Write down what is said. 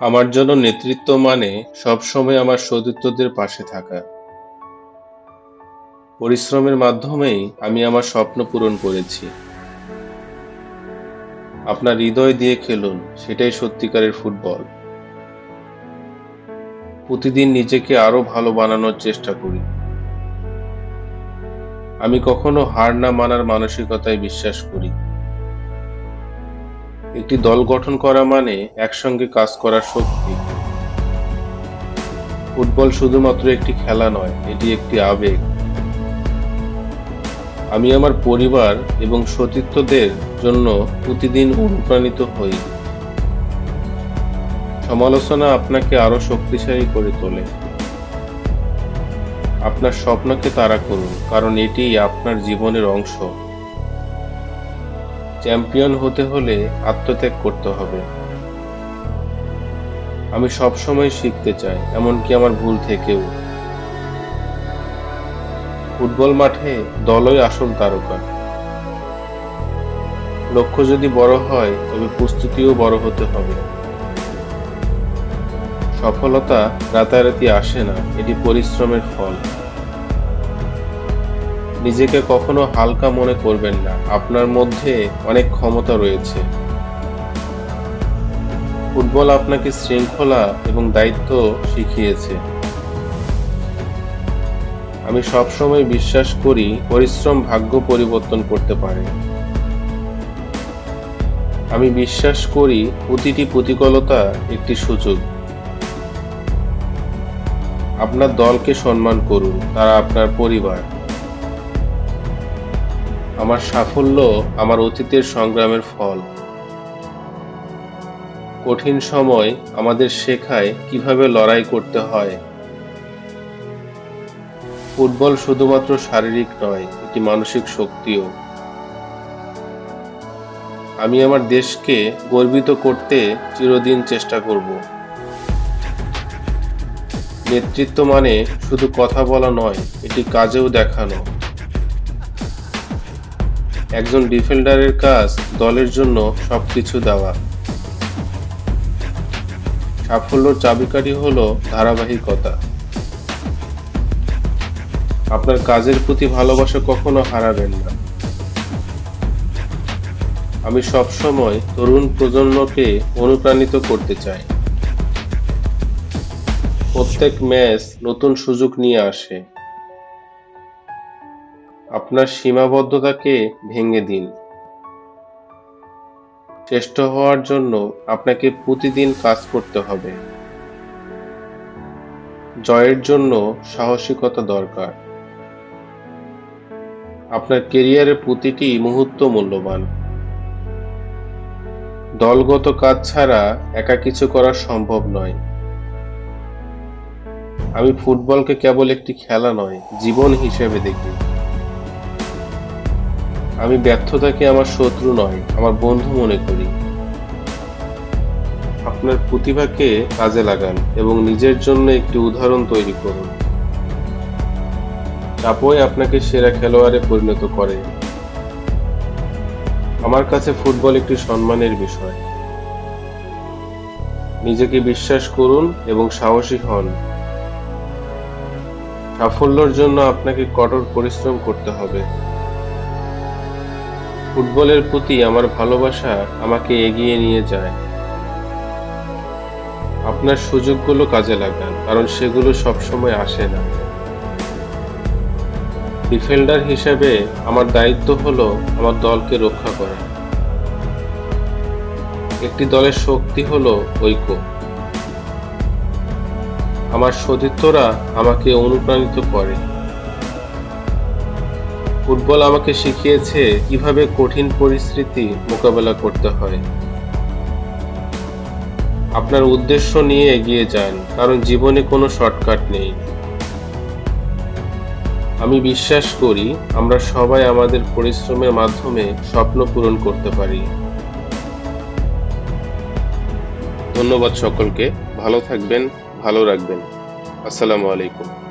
আমার জন্য নেতৃত্ব মানে সবসময় আমার সতীর্থদের পাশে থাকা। পরিশ্রমের মাধ্যমেই আমি আমার স্বপ্ন পূরণ করেছি। আপনার হৃদয় দিয়ে খেলুন, সেটাই সত্যিকারের ফুটবল। প্রতিদিন নিজেকে আরো ভালো বানানোর চেষ্টা করি। আমি কখনো হার না মানার মানসিকতায় বিশ্বাস করি। একটি দল গঠন করা মানে একসঙ্গে কাজ করার শক্তি। ফুটবল শুধুমাত্র একটি খেলা নয়, এটি একটি আবেগ। আমি আমার পরিবার এবং সতীর্থদের জন্য প্রতিদিন অনুপ্রাণিত হই। সমালোচনা আপনাকে আরো শক্তিশালী করে তোলে। আপনার স্বপ্নকে তাড়া করুন, কারণ এটিই আপনার জীবনের অংশ। চ্যাম্পিয়ন হতে হলে আত্মত্যাগ করতে হবে। আমি সবসময় শিখতে চাই, এমনকি আমার ভুল থেকেও। ফুটবল মাঠে দলই আসল তারকা। লক্ষ্য যদি বড় হয়, তবে প্রস্তুতিও বড় হতে হবে। সফলতা রাতারাতি আসে না, এটি পরিশ্রমের ফল। নিজেকে কখনো হালকা মনে করবেন না, আপনার মধ্যে অনেক ক্ষমতা রয়েছে। ফুটবল আপনাকে শৃঙ্খলা এবং দায়িত্ব শিখিয়েছে। আমি সবসময় বিশ্বাস করি, পরিশ্রম ভাগ্য পরিবর্তন করতে পারে। আমি বিশ্বাস করি, প্রতিটি প্রতিকূলতা একটি সুযোগ। আপনার দলকে সম্মান করুন, তারা আপনার পরিবার। আমার সাফল্য আমার অতীতের সংগ্রামের ফল। কঠিন সময় আমাদের শেখায় কিভাবে লড়াই করতে হয়। ফুটবল শুধুমাত্র শারীরিক নয়, এটি মানসিক শক্তিও। আমি আমার দেশকে গর্বিত করতে চিরদিন চেষ্টা করব। নেতৃত্ব মানে শুধু কথা বলা নয়, এটি কাজেও দেখানো। একজন ডিফেন্ডারের কাজ দলের জন্য সবকিছু দেওয়া। সাফল্যের চাবিকাঠি হলো ধারাবাহিকতা। আপনার কাজের প্রতি ভালোবাসা কখনো হারাবেন না। আমি সবসময় তরুণ প্রজন্মকে অনুপ্রাণিত করতে চাই। প্রত্যেক ম্যাচ নতুন সুযোগ নিয়ে আসে। আপনার সীমাবদ্ধতাকে ভেঙে দিন। শ্রেষ্ঠ হওয়ার জন্য আপনাকে প্রতিদিন কাজ করতে হবে। জয়ের জন্য সাহসিকতা দরকার। আপনার ক্যারিয়ারের প্রতিটি মুহূর্ত মূল্যবান। দলগত কাজ ছাড়া একা কিছু করা সম্ভব নয়। আমি ফুটবলকে কেবল একটি খেলা নয়, জীবন হিসেবে দেখি। আমি ব্যর্থতাকে আমার শত্রু নয়, আমার বন্ধু মনে করি। আপনার প্রতিভাকে কাজে লাগান এবং নিজের জন্য একটি উদাহরণ তৈরি করুন। চাপই আপনাকে সেরা খেলোয়াড়ে পরিণত করে। আমার কাছে ফুটবল একটি সম্মানের বিষয়। নিজেকে বিশ্বাস করুন এবং সাহসী হন। সাফল্যের জন্য আপনাকে কঠোর পরিশ্রম করতে হবে। ফুটবলের প্রতি আমার ভালোবাসা আমাকে এগিয়ে নিয়ে যায়। আপনার সুযোগগুলো কাজে লাগান, কারণ সেগুলো সবসময় আসে না। ডিফেন্ডার হিসেবে আমার দায়িত্ব হলো আমার দলকে রক্ষা করা। একটি দলের শক্তি হলো ঐক্য। আমার সতীর্থরা আমাকে অনুপ্রাণিত করে। ফুটবল আমাকে শিখিয়েছে কিভাবে কঠিন পরিস্থিতি মোকাবেলা করতে হয়। আপনার উদ্দেশ্য নিয়ে এগিয়ে যান, কারণ জীবনে কোনো শর্টকাট নেই। আমি বিশ্বাস করি, আমরা সবাই আমাদের পরিশ্রমের মাধ্যমে স্বপ্ন পূরণ করতে পারি। ধন্যবাদ সকলকে। ভালো থাকবেন, ভালো রাখবেন। আসসালামু আলাইকুম।